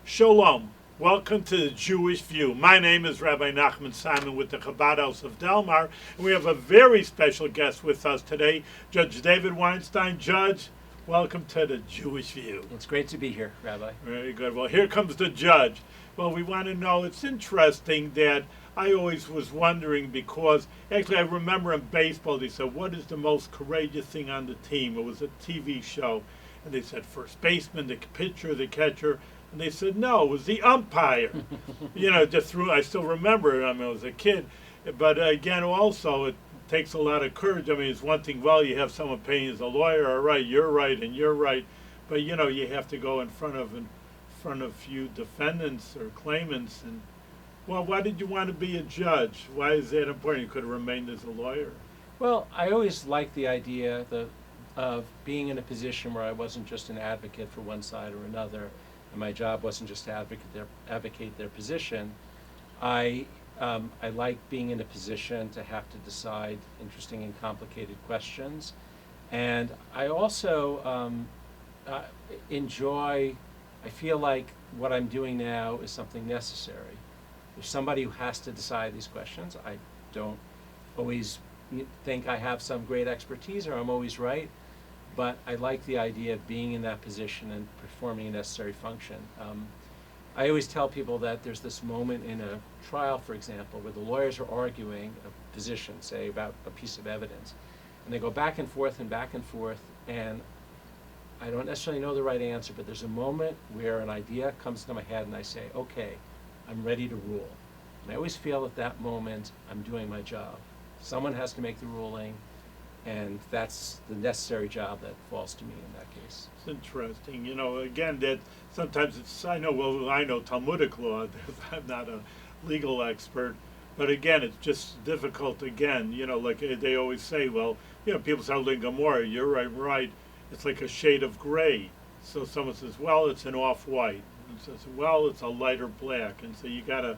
Shalom. Welcome to the Jewish View. My name is Rabbi Nachman Simon with the Chabad House of Delmar, and we have a very special guest with us today, Judge David Weinstein. Judge, welcome to the Jewish View. It's great to be here, Rabbi. Very good. Well, here comes the judge. Well, we want to know, it's interesting that I always was wondering because, actually I remember in baseball they said, what is the most courageous thing on the team? It was a TV show, and they said first baseman, the pitcher, the catcher. And they said, no, it was the umpire. Just through, I still remember it, I was a kid. But again, also, it takes a lot of courage. It's one thing, you have some opinion as a lawyer, all right, and you're right. But, you have to go in front of few defendants or claimants. And, well, why did you want to be a judge? Why is that important? You could have remained as a lawyer. Well, I always liked the idea of being in a position where I wasn't just an advocate for one side or another. And my job wasn't just to advocate their position. I like being in a position to have to decide interesting and complicated questions. And I also I feel like what I'm doing now is something necessary. There's somebody who has to decide these questions. I don't always think I have some great expertise or I'm always right. But I like the idea of being in that position and performing a necessary function. I always tell people that there's this moment in a trial, for example, where the lawyers are arguing a position, say, about a piece of evidence. And they go back and forth, and I don't necessarily know the right answer, but there's a moment where an idea comes into my head and I say, okay, I'm ready to rule. And I always feel at that moment I'm doing my job. Someone has to make the ruling. And that's the necessary job that falls to me in that case. It's interesting. Again, that sometimes I know Talmudic law. I'm not a legal expert. But again, it's just difficult again. Like they always say, people say, in Gomorrah, you're right. It's like a shade of gray. So someone says, well, it's an off-white. And says, well, it's a lighter black. And so you got to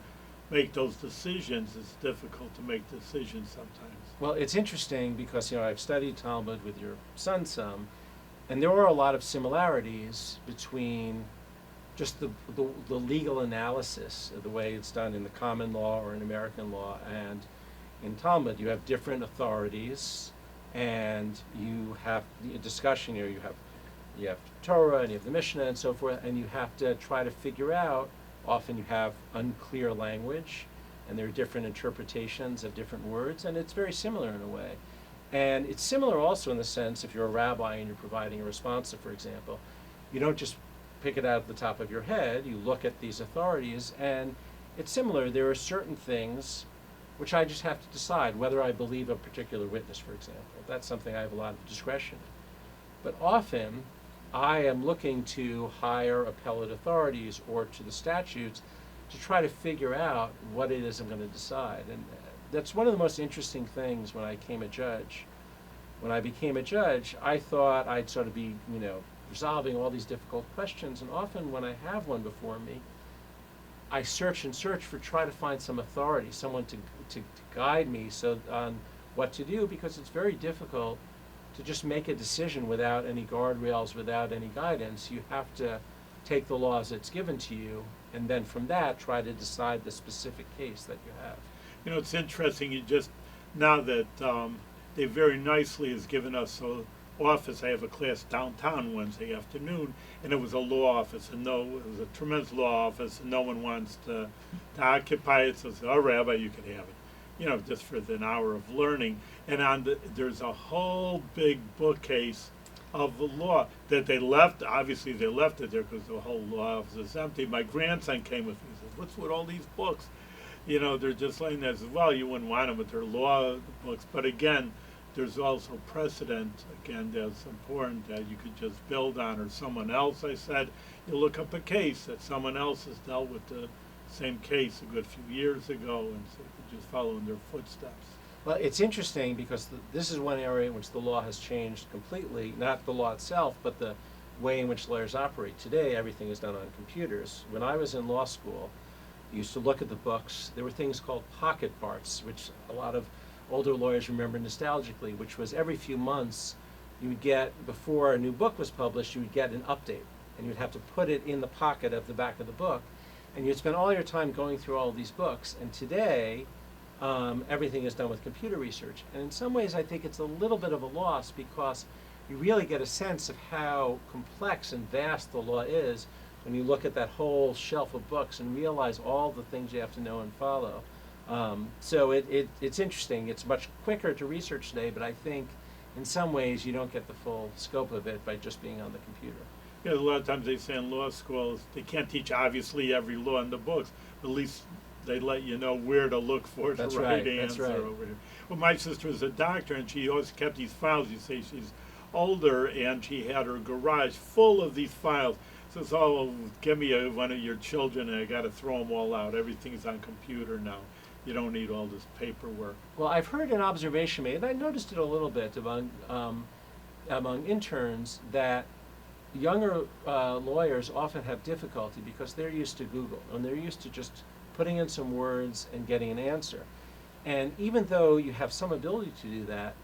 make those decisions. It's difficult to make decisions sometimes. Well, it's interesting because I've studied Talmud with your son some, and there are a lot of similarities between just the legal analysis of the way it's done in the common law or in American law, and in Talmud you have different authorities, and you have a discussion here. You have Torah and you have the Mishnah and so forth, and you have to try to figure out. Often you have unclear language, and there are different interpretations of different words, and it's very similar in a way. And it's similar also in the sense, if you're a rabbi and you're providing a responsa, for example, you don't just pick it out of the top of your head, you look at these authorities, and it's similar. There are certain things which I just have to decide whether I believe a particular witness, for example. That's something I have a lot of discretion in. But often, I am looking to higher appellate authorities or to the statutes to try to figure out what it is I'm going to decide. And that's one of the most interesting things when I became a judge. When I became a judge, I thought I'd sort of be, resolving all these difficult questions. And often when I have one before me, I search for try to find some authority, someone to guide me on what to do, because it's very difficult to just make a decision without any guardrails, without any guidance. You have to take the law as it's given to you, and then from that, try to decide the specific case that you have. It's interesting, now that they very nicely has given us an office. I have a class downtown Wednesday afternoon, and it was a law office, and it was a tremendous law office, and no one wants to occupy it, so I said, Rabbi, you can have it. Just for an hour of learning. And there's a whole big bookcase of the law that they left. Obviously, they left it there because the whole law office is empty. My grandson came with me and says, what's with all these books? They're just laying there. I said, well, you wouldn't want them, but they're law books. But again, there's also precedent, again, that's important that you could just build on, or someone else. I said, you look up a case that someone else has dealt with the same case a good few years ago, and so you could just follow in their footsteps. Well, it's interesting because this is one area in which the law has changed completely, not the law itself, but the way in which lawyers operate. Today, everything is done on computers. When I was in law school, you used to look at the books. There were things called pocket parts, which a lot of older lawyers remember nostalgically, which was every few months you would get, before a new book was published, you would get an update. and you'd have to put it in the pocket of the back of the book, and you'd spend all your time going through all these books. And today, everything is done with computer research. And in some ways, I think it's a little bit of a loss because you really get a sense of how complex and vast the law is when you look at that whole shelf of books and realize all the things you have to know and follow. So it's interesting. It's much quicker to research today, but I think in some ways you don't get the full scope of it by just being on the computer. Yeah, a lot of times they say in law schools they can't teach obviously every law in the books, but at least they let you know where to look for the right answer over here. Well, my sister is a doctor, and she always kept these files. You say she's older, and she had her garage full of these files. So it's all, give me one of your children, and I got to throw them all out. Everything's on computer now. You don't need all this paperwork. Well, I've heard an observation made, and I noticed it a little bit among interns, that younger lawyers often have difficulty because they're used to Google, and they're used to just putting in some words and getting an answer. And even though you have some ability to do that,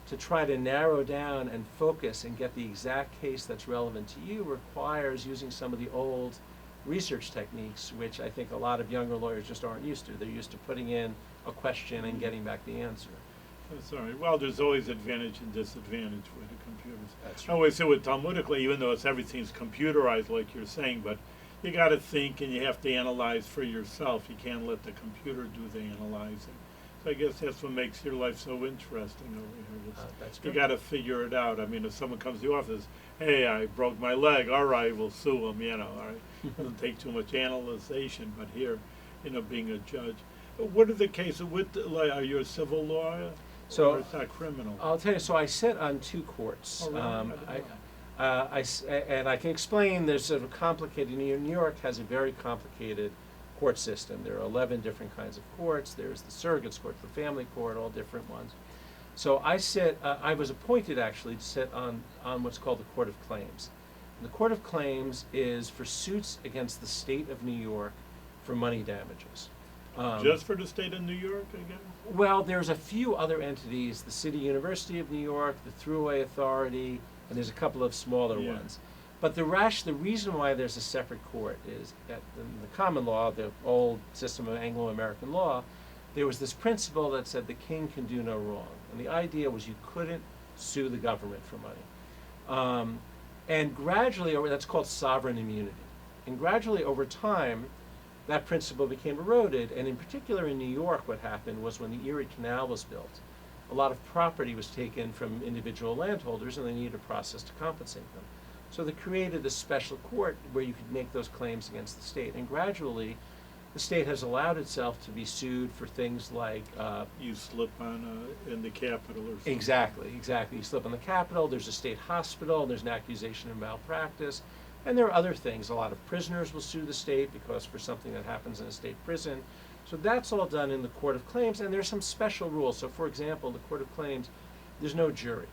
to try to narrow down and focus and get the exact case that's relevant to you requires using some of the old research techniques, which I think a lot of younger lawyers just aren't used to. They're used to putting in a question and getting back the answer. That's all right. Well, there's always advantage and disadvantage with the computers. That's I right. always say with Talmudically, even though everything's computerized like you're saying, but you got to think and you have to analyze for yourself. You can't let the computer do the analyzing. So I guess that's what makes your life so interesting over here. That's You good. got to figure it out. I mean, if someone comes to the office, hey, I broke my leg. All right, we'll sue them. You know, all right. Doesn't take too much analyzation. But here, you know, being a judge, what are the cases? Like, are you a civil lawyer? So or it's not criminal? I'll tell you. So I sit on two courts. Oh, really? I didn't know. And I can explain. There's sort of complicated. New York has a very complicated court system. There are 11 different kinds of courts. There's the surrogates court, the family court, all different ones. So I sit. I was appointed actually to sit on what's called the Court of Claims. And the Court of Claims is for suits against the state of New York for money damages. Just for the state of New York again? Well, there's a few other entities: the City University of New York, the Thruway Authority, and there's a couple of smaller Yeah. ones. But the reason why there's a separate court is that in the common law, the old system of Anglo-American law, there was this principle that said the king can do no wrong. And the idea was you couldn't sue the government for money. And gradually, that's called sovereign immunity. And gradually over time, that principle became eroded. And in particular in New York, what happened was when the Erie Canal was built, a lot of property was taken from individual landholders, and they needed a process to compensate them. So they created a special court where you could make those claims against the state. And gradually, the state has allowed itself to be sued for things like You slip on in the Capitol or something. Exactly. You slip on the Capitol, there's a state hospital, and there's an accusation of malpractice. And there are other things. A lot of prisoners will sue the state because for something that happens in a state prison. So that's all done in the Court of Claims, and there's some special rules. So for example, the Court of Claims, there's no jury.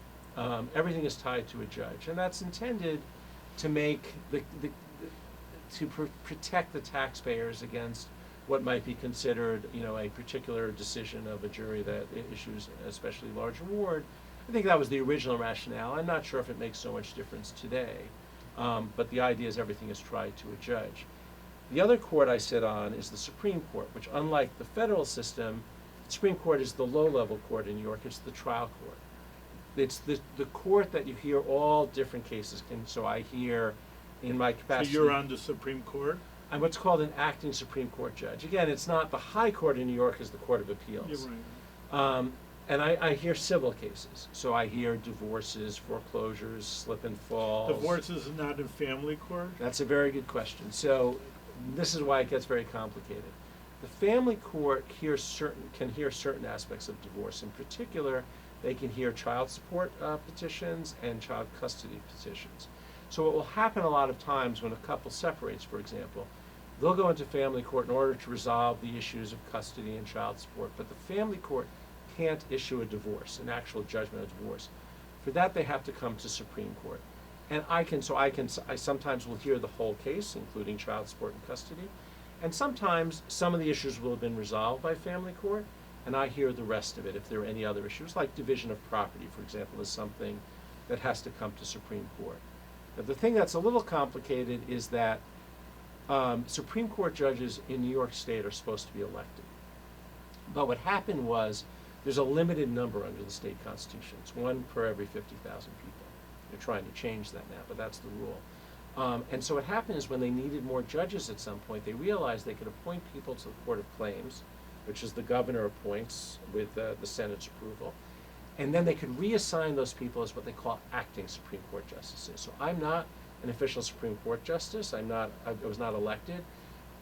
Everything is tied to a judge, and that's intended to make protect the taxpayers against what might be considered, a particular decision of a jury that issues an especially large award. I think that was the original rationale. I'm not sure if it makes so much difference today, but the idea is everything is tried to a judge. The other court I sit on is the Supreme Court, which unlike the federal system, the Supreme Court is the low-level court in New York. It's the trial court. It's the court that you hear all different cases. So I hear in my capacity. So you're on the Supreme Court? I'm what's called an acting Supreme Court judge. Again, it's not the high court in New York as the Court of Appeals. You're right. And I hear civil cases. So I hear divorces, foreclosures, slip and falls. Divorces is not in family court? That's a very good question. So this is why it gets very complicated. The family court can hear certain aspects of divorce. In particular, they can hear child support petitions and child custody petitions. So what will happen a lot of times when a couple separates, for example, they'll go into family court in order to resolve the issues of custody and child support, but the family court can't issue a divorce, an actual judgment of divorce. For that, they have to come to Supreme Court. And I sometimes will hear the whole case, including child support and custody, and sometimes some of the issues will have been resolved by family court, and I hear the rest of it if there are any other issues, like division of property, for example, is something that has to come to Supreme Court. Now, the thing that's a little complicated is that Supreme Court judges in New York State are supposed to be elected. But what happened was there's a limited number under the state constitution. It's one per every 50,000 people. They're trying to change that now, but that's the rule. And so what happened is when they needed more judges at some point, they realized they could appoint people to the Court of Claims, which is the governor appoints with the Senate's approval. And then they could reassign those people as what they call acting Supreme Court justices. So I'm not an official Supreme Court justice. I was not elected,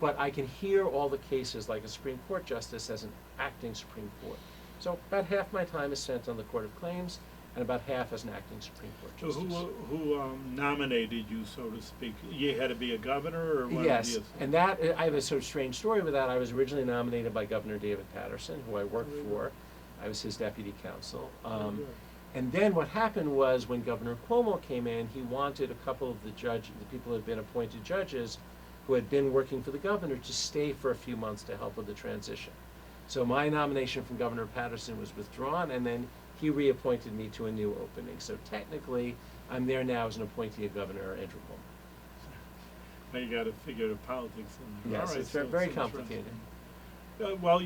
but I can hear all the cases like a Supreme Court justice as an acting Supreme Court. So about half my time is spent on the Court of Claims, and about half as an acting Supreme Court So justice. who nominated you, so to speak? You had to be a governor, or one Yes, of the? and that I have a sort of strange story with that. I was originally nominated by Governor David Patterson, who I worked for. I was his deputy counsel. And then what happened was when Governor Cuomo came in, he wanted a couple of the people who had been appointed judges who had been working for the governor to stay for a few months to help with the transition. So my nomination from Governor Patterson was withdrawn, and then he reappointed me to a new opening. So technically, I'm there now as an appointee of Governor Andrew Cuomo. Now you got to figure the politics in there. Yes, All right, it's so very it's complicated. well,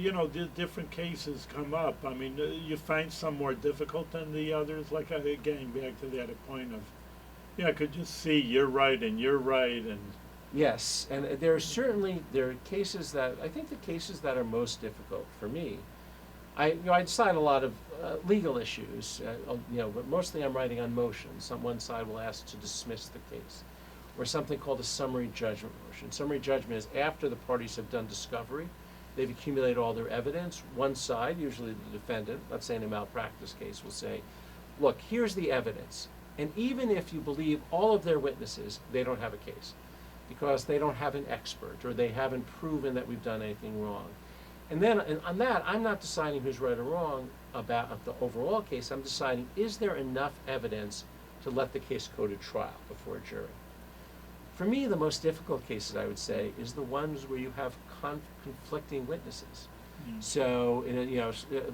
different cases come up. I mean, you find some more difficult than the others. Like, getting back to that point of, I could just see you're right and you're right, and Yes, and there are cases that, I think the cases that are most difficult for me, I decide a lot of legal issues, but mostly I'm writing on motions. On one side will ask to dismiss the case, or something called a summary judgment motion. Summary judgment is after the parties have done discovery, they've accumulated all their evidence. One side, usually the defendant, let's say in a malpractice case, will say, look, here's the evidence. And even if you believe all of their witnesses, they don't have a case, because they don't have an expert, or they haven't proven that we've done anything wrong. And then on that, I'm not deciding who's right or wrong about the overall case. I'm deciding, is there enough evidence to let the case go to trial before a jury? For me, the most difficult cases, I would say, is the ones where you have conflicting witnesses. So,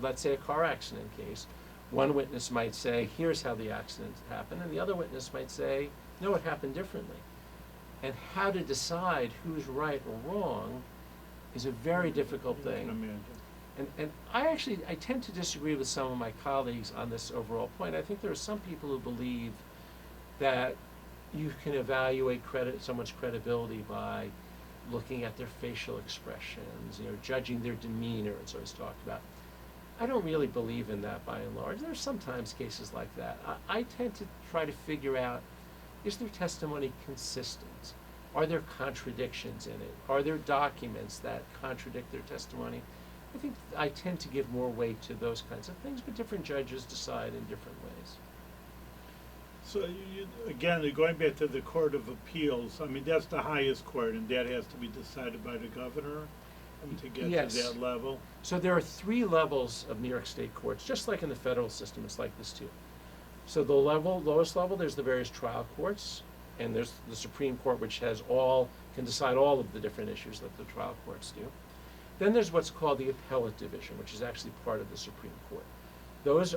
let's say a car accident case, one witness might say, here's how the accident happened, and the other witness might say, no, it happened differently. And how to decide who's right or wrong is a very difficult thing. And I tend to disagree with some of my colleagues on this overall point. I think there are some people who believe that you can evaluate someone's credibility by looking at their facial expressions, judging their demeanor, it's always talked about. I don't really believe in that by and large. There are sometimes cases like that. I tend to try to figure out, is their testimony consistent? Are there contradictions in it? Are there documents that contradict their testimony? I think I tend to give more weight to those kinds of things, but different judges decide in different ways. So, again, going back to the Court of Appeals, I mean, that's the highest court, and that has to be decided by the governor to get to that level? So there are 3 levels of New York State courts, just like in the federal system, it's like this too. So the lowest level, there's the various trial courts, and there's the Supreme Court, which can decide all of the different issues that the trial courts do. Then there's what's called the appellate division, which is actually part of the Supreme Court. Those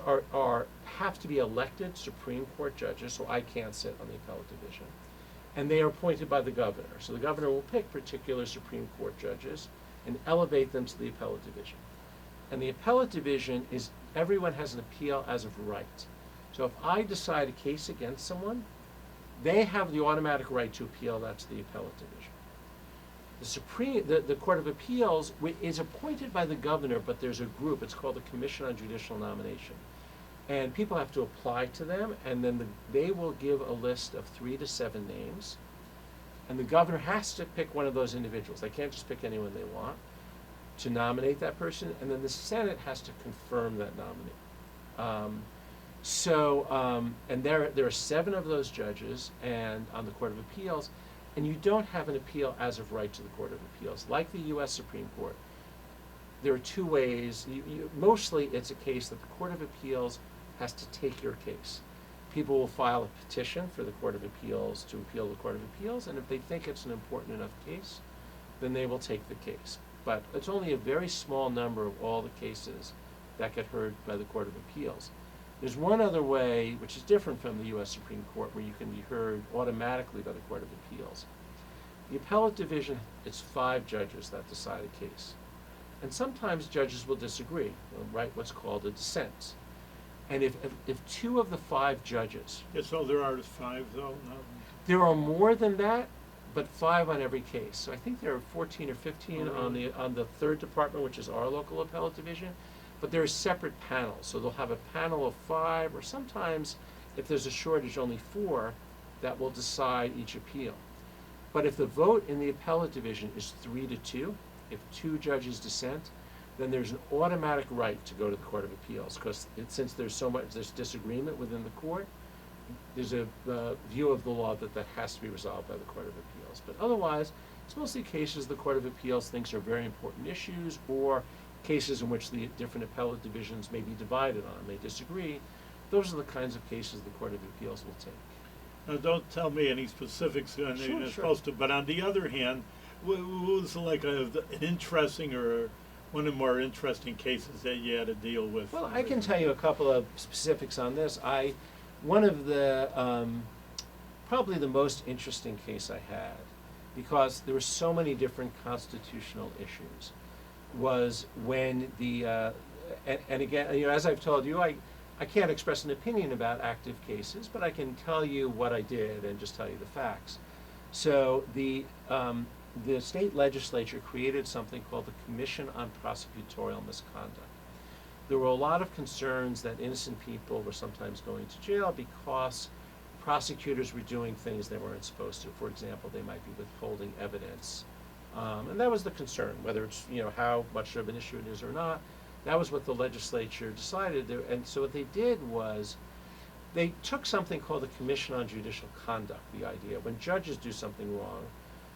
have to be elected Supreme Court judges, so I can't sit on the appellate division. And they are appointed by the governor. So the governor will pick particular Supreme Court judges and elevate them to the appellate division. And the appellate division is, everyone has an appeal as of right. So if I decide a case against someone, they have the automatic right to appeal that to the appellate division. The Court of Appeals is appointed by the governor, but there's a group, it's called the Commission on Judicial Nomination. And people have to apply to them, and then they will give a list of 3 to 7 names. And the governor has to pick one of those individuals. They can't just pick anyone they want to nominate that person, and then the Senate has to confirm that nominee. And there are 7 of those judges and on the Court of Appeals, and you don't have an appeal as of right to the Court of Appeals. Like the U.S. Supreme Court, there are 2 ways. Mostly it's a case that the Court of Appeals has to take your case. People will file a petition for the Court of Appeals to appeal the Court of Appeals, and if they think it's an important enough case, then they will take the case. But it's only a very small number of all the cases that get heard by the Court of Appeals. There's one other way, which is different from the U.S. Supreme Court, where you can be heard automatically by the Court of Appeals. The appellate division, it's 5 judges that decide a case. And sometimes judges will disagree, write what's called a dissent. And if 2 of the 5 judges, Yeah, so there are 5 though? Not- there are more than that, but 5 on every case. So I think there are 14 or 15 on the 3rd department, which is our local appellate division. But there are separate panels. So they'll have a panel of 5, or sometimes, if there's a shortage, only 4 that will decide each appeal. But if the vote in the appellate division is 3-2, if 2 judges dissent, then there's an automatic right to go to the Court of Appeals, because since there's disagreement within the court, there's a view of the law that has to be resolved by the Court of Appeals. But otherwise, it's mostly cases the Court of Appeals thinks are very important issues, or cases in which the different appellate divisions may be divided on, may disagree. Those are the kinds of cases the Court of Appeals will take. Now, don't tell me any specifics, you're Sure. supposed to, but on the other hand, what was like an interesting or one of the more interesting cases that you had to deal with? Well, I can tell you a couple of specifics on this. One of the, probably the most interesting case I had, because there were so many different constitutional issues, was when and again, as I've told you, I can't express an opinion about active cases, but I can tell you what I did and just tell you the facts. So the state legislature created something called the Commission on Prosecutorial Misconduct. There were a lot of concerns that innocent people were sometimes going to jail because prosecutors were doing things they weren't supposed to. For example, they might be withholding evidence. And that was the concern, whether it's, how much of an issue it is or not. That was what the legislature decided. And so what they did was they took something called the Commission on Judicial Conduct, the idea. When judges do something wrong,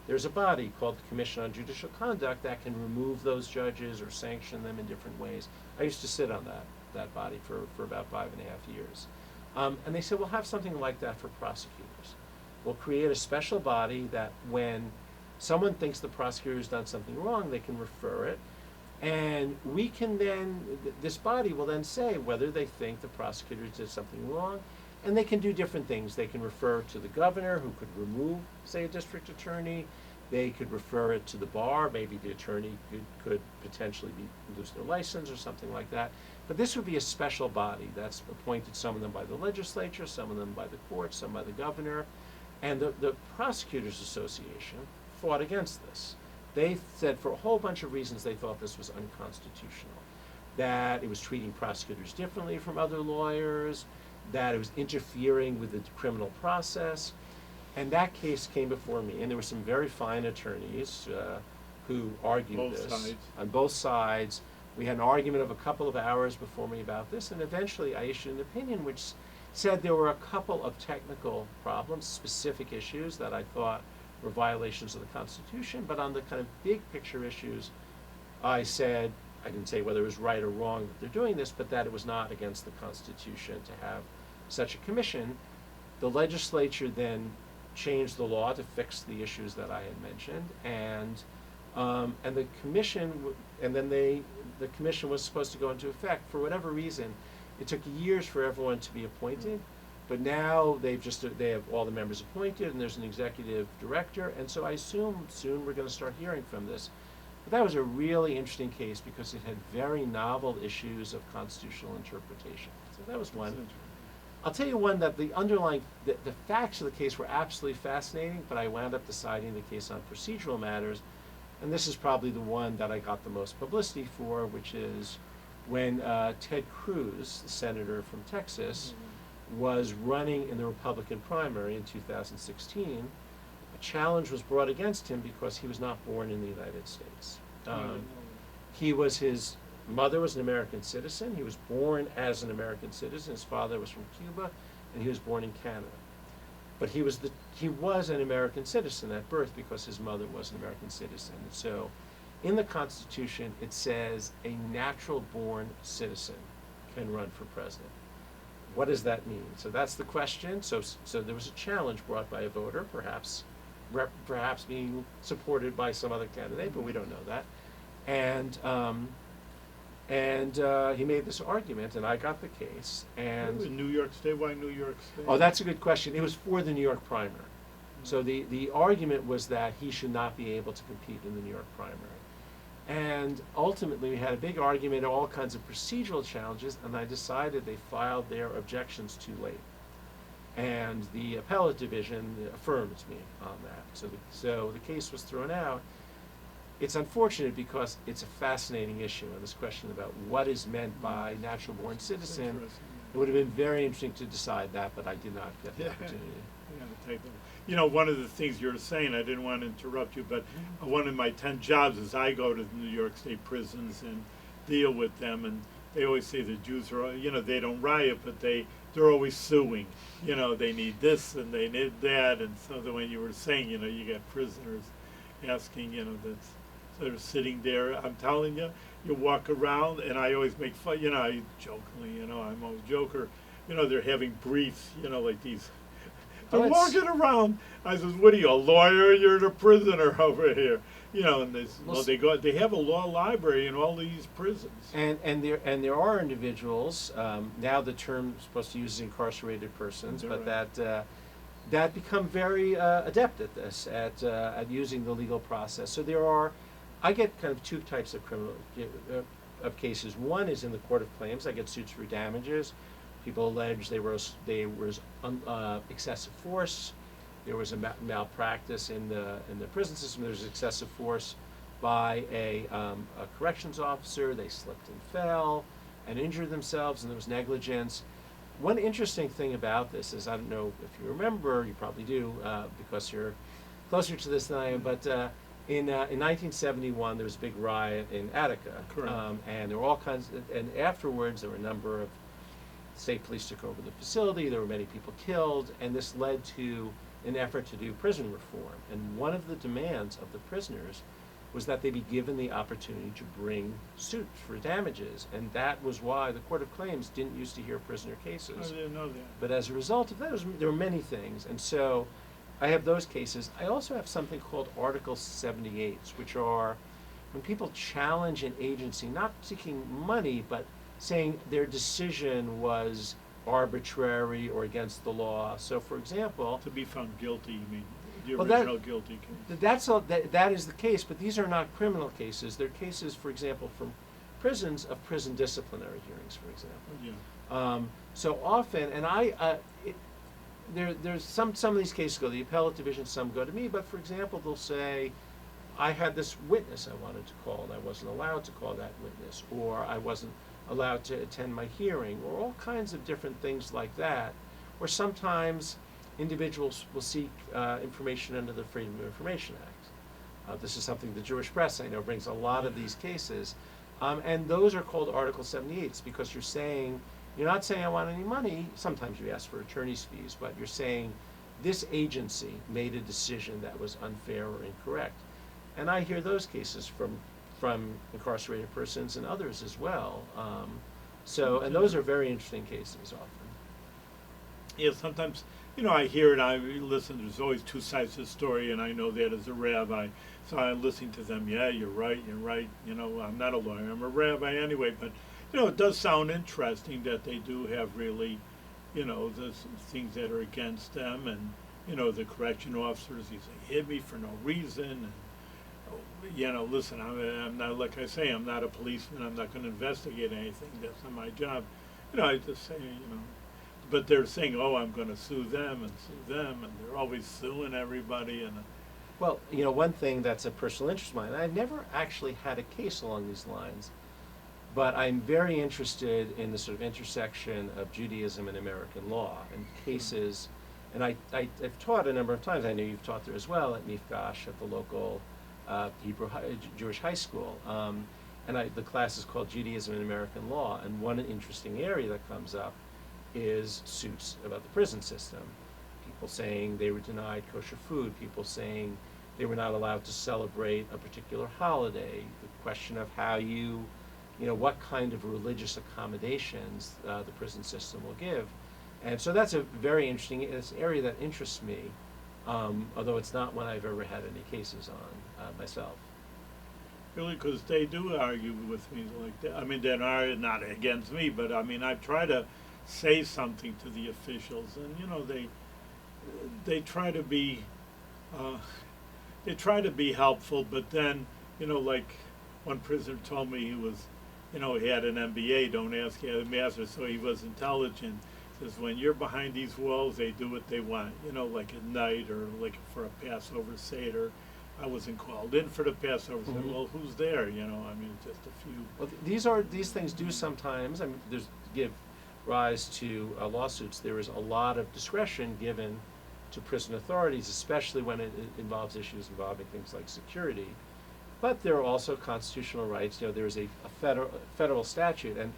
there's a body called the Commission on Judicial Conduct that can remove those judges or sanction them in different ways. I used to sit on that body for about 5.5 years. And they said, we'll have something like that for prosecutors. We'll create a special body that when someone thinks the prosecutor has done something wrong, they can refer it. And we can then, this body will then say whether they think the prosecutor did something wrong, and they can do different things. They can refer to the governor, who could remove, say, a district attorney. They could refer it to the bar. Maybe the attorney could potentially lose their license or something like that. But this would be a special body that's appointed, some of them by the legislature, some of them by the court, some by the governor. And the Prosecutors Association fought against this. They said for a whole bunch of reasons they thought this was unconstitutional, that it was treating prosecutors differently from other lawyers, that it was interfering with the criminal process. And that case came before me, and there were some very fine attorneys who argued Both this sides. on both sides. We had an argument of a couple of hours before me about this, and eventually I issued an opinion which said there were a couple of technical problems, specific issues that I thought were violations of the Constitution, but on the kind of big picture issues, I said, I didn't say whether it was right or wrong that they're doing this, but that it was not against the Constitution to have such a commission. The legislature then changed the law to fix the issues that I had mentioned, and the commission, and then the commission was supposed to go into effect. For whatever reason, it took years for everyone to be appointed, but now they have all the members appointed, and there's an executive director, and so I assume soon we're going to start hearing from this. But that was a really interesting case because it had very novel issues of constitutional interpretation. So that was one. I'll tell you one that the facts of the case were absolutely fascinating, but I wound up deciding the case on procedural matters, and this is probably the one that I got the most publicity for, which is when Ted Cruz, the senator from Texas, was running in the Republican primary in 2016. A challenge was brought against him because he was not born in the United States. His mother was an American citizen. He was born as an American citizen. His father was from Cuba, and he was born in Canada. But he was an American citizen at birth because his mother was an American citizen. So in the Constitution, it says a natural-born citizen can run for president. What does that mean? So that's the question. So there was a challenge brought by a voter, perhaps being supported by some other candidate, but we don't know that. And And he made this argument, and I got the case. And In New York State, why New York State? oh, that's a good question. It was for the New York primary. So the argument was that he should not be able to compete in the New York primary. And ultimately, we had a big argument, all kinds of procedural challenges, and I decided they filed their objections too late. And the appellate division affirmed me on that. So the case was thrown out. It's unfortunate because it's a fascinating issue, and this question about what is meant by natural born citizen. Interesting, It would have been very interesting to decide that, but I did not get the Yeah. opportunity. You know, one of the things you were saying, I didn't want to interrupt you, but one of my 10 jobs is I go to the New York State prisons and deal with them, and they always say the Jews are, you know, they don't riot, but they're always suing. You know, they need this and they need that, and so when you were saying, you know, you got prisoners asking, you know, that's sort of sitting there. I'm telling you, you walk around, and I always make fun, you know, I jokingly, you know, I'm always a joker, you know, they're having briefs, you know, like these. Oh, They're it's- walking around. I says, "What are you, a lawyer? You're the prisoner over here." You know, and they have a law library in all these prisons. And there are individuals, now the term supposed to use is incarcerated persons, but Right. that become very adept at this, at using the legal process. So I get kind of two types of of cases. One is in the court of claims. I get suits for damages. People allege there was excessive force. There was a malpractice in the prison system. There was excessive force by a corrections officer. They slipped and fell and injured themselves, and there was negligence. One interesting thing about this is, I don't know if you remember, you probably do, because you're closer to this than I am, but in 1971 there was a big riot in Attica. Correct. And there were all kinds and afterwards there were a number of state police took over the facility, there were many people killed, and this led to an effort to do prison reform. And one of the demands of the prisoners was that they be given the opportunity to bring suits for damages. And that was why the Court of Claims didn't used to hear prisoner I cases. didn't know that. But as a result of that, there were many things. And so I have those cases. I also have something called Article 78s, which are when people challenge an agency, not seeking money, but saying their decision was arbitrary or against the law. So, for example, To be found guilty, you mean the Well, original guilty case. that is the case, but these are not criminal cases. They're cases, for example, from prisons of prison disciplinary hearings, for example. Yeah. So often, and there's some of these cases go to the appellate division, some go to me, but for example, they'll say, I had this witness I wanted to call, and I wasn't allowed to call that witness, or I wasn't allowed to attend my hearing, or all kinds of different things like that. Or sometimes individuals will seek information under the Freedom of Information Act. This is something the Jewish press, I know, brings a lot of these cases. And those are called Article 78s because you're not saying I want any money. Sometimes you ask for attorney's fees, but you're saying this agency made a decision that was unfair or incorrect. And I hear those cases from incarcerated persons and others as well. And those are very interesting cases often. Yeah, sometimes, you know, I hear it, I listen, there's always two sides to the story, and I know that as a rabbi. So I'm listening to them, yeah, you're right, you know, I'm not a lawyer, I'm a rabbi anyway, but, you know, it does sound interesting that they do have really, you know, the things that are against them, and, you know, the correction officers, he hit me for no reason, and, you know, listen, I'm not, like I say, I'm not a policeman, I'm not going to investigate anything, that's not my job. You know, I just say, you know, but they're saying, oh, I'm going to sue them, and they're always suing everybody, and Well, you know, one thing that's a personal interest of mine, I've never actually had a case along these lines, but I'm very interested in the sort of intersection of Judaism and American law and cases, and I've taught a number of times, I know you've taught there as well, at Mifgash, at the local Jewish high school, and the class is called Judaism and American Law, and one interesting area that comes up is suits about the prison system. People saying they were denied kosher food, people saying they were not allowed to celebrate a particular holiday, the question of how you know, what kind of religious accommodations the prison system will give. And so that's a very interesting, it's an area that interests me, although it's not one I've ever had any cases on myself. Really, because they do argue with me like that. I mean, they're not against me, but I mean, I try to say something to the officials, and they try to be uh, they try to be helpful, but then like one prisoner told me he had an MBA. Don't ask, he had a master's, so he was intelligent. Says when you're behind these walls, they do what they want. Like at night or like for a Passover Seder. I wasn't called in for the Passover. Seder. Well, who's there? I mean, just a few. Well, these things do sometimes. I mean, give rise to lawsuits. There is a lot of discretion given to prison authorities, especially when it involves issues involving things like security. But there are also constitutional rights. There is a federal statute, and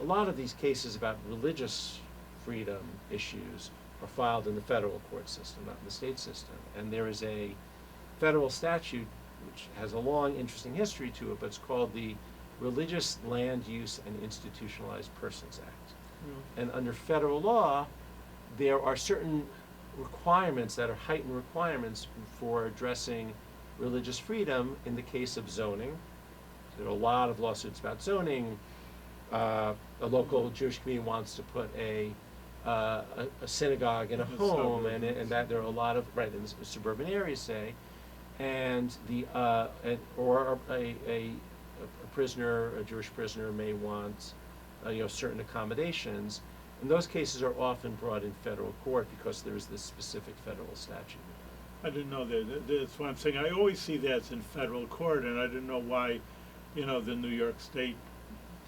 a lot of these cases about religious freedom issues are filed in the federal court system, not in the state system. And there is a federal statute which has a long, interesting history to it, but it's called the Religious Land Use and Institutionalized Persons Act. And under federal law, there are certain requirements that are heightened requirements for addressing religious freedom in the case of zoning. There are a lot of lawsuits about zoning. A local Jewish community wants to put a synagogue in a home, and that there are a lot of in the suburban areas, say, and or a prisoner, a Jewish prisoner, may want certain accommodations. And those cases are often brought in federal court because there is this specific federal statute. I didn't know that. That's what I'm saying. I always see that in federal court, and I didn't know why, the New York State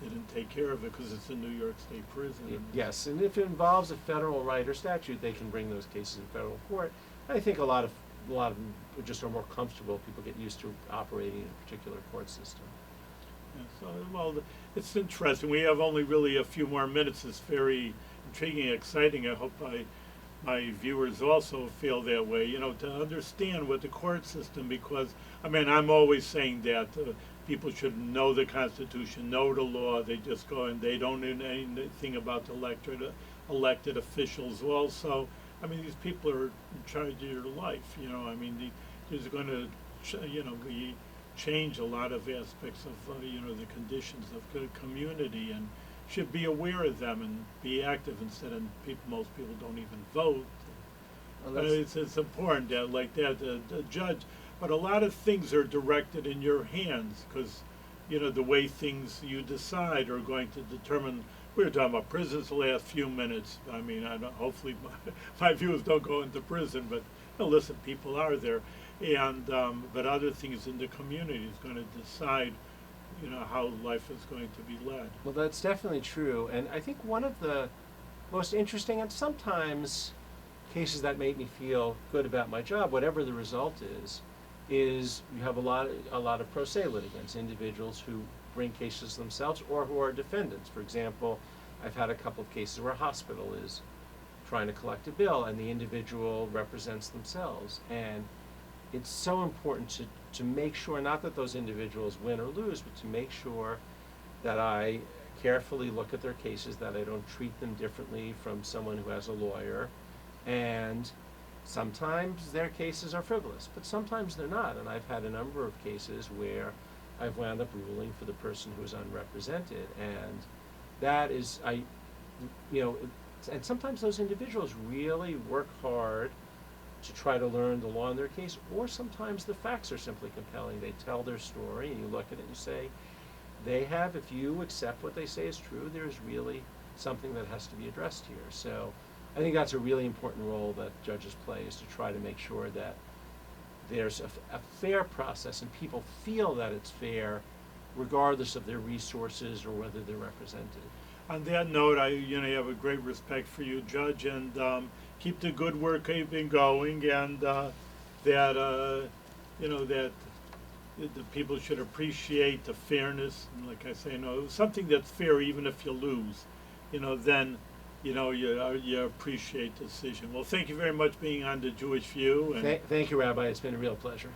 didn't take care of it because it's a New York State prison. Yes, and if it involves a federal right or statute, they can bring those cases in federal court. I think a lot of them just are more comfortable. People get used to operating in a particular court system. Yeah, it's interesting. We have only really a few more minutes. It's very intriguing, exciting. I hope my viewers also feel that way, to understand what the court system, because, I mean, I'm always saying that people should know the Constitution, know the law. They just go and they don't know anything about the elected officials also. I mean, these people are in charge of your life, I mean, there's going to, change a lot of aspects of, the conditions of the community, and should be aware of them and be active instead of most people don't even vote. Well, it's important that the judge, but a lot of things are directed in your hands because, the way things you decide are going to determine. We were talking about prisons the last few minutes. I mean, hopefully my viewers don't go into prison, but listen, people are there. And but other things in the community is going to decide, how life is going to be led. Well, that's definitely true, and I think one of the most interesting and sometimes cases that make me feel good about my job, whatever the result is you have a lot of pro se litigants, individuals who bring cases themselves or who are defendants. For example, I've had a couple of cases where a hospital is trying to collect a bill and the individual represents themselves, and it's so important to make sure, not that those individuals win or lose, but to make sure that I carefully look at their cases, that I don't treat them differently from someone who has a lawyer. And sometimes their cases are frivolous, but sometimes they're not. And I've had a number of cases where I've wound up ruling for the person who is unrepresented. And that is, and sometimes those individuals really work hard to try to learn the law in their case, or sometimes the facts are simply compelling. They tell their story, and you look at it and you say, if you accept what they say is true, there's really something that has to be addressed here. So I think that's a really important role that judges play, is to try to make sure that there's a fair process and people feel that it's fair regardless of their resources or whether they're represented. On that note, I have a great respect for you, Judge, and keep the good work keeping going, and that the people should appreciate the fairness. And like I say, something that's fair, even if you lose, then you appreciate the decision. Well, thank you very much for being on the Jewish View. And thank you, Rabbi. It's been a real pleasure.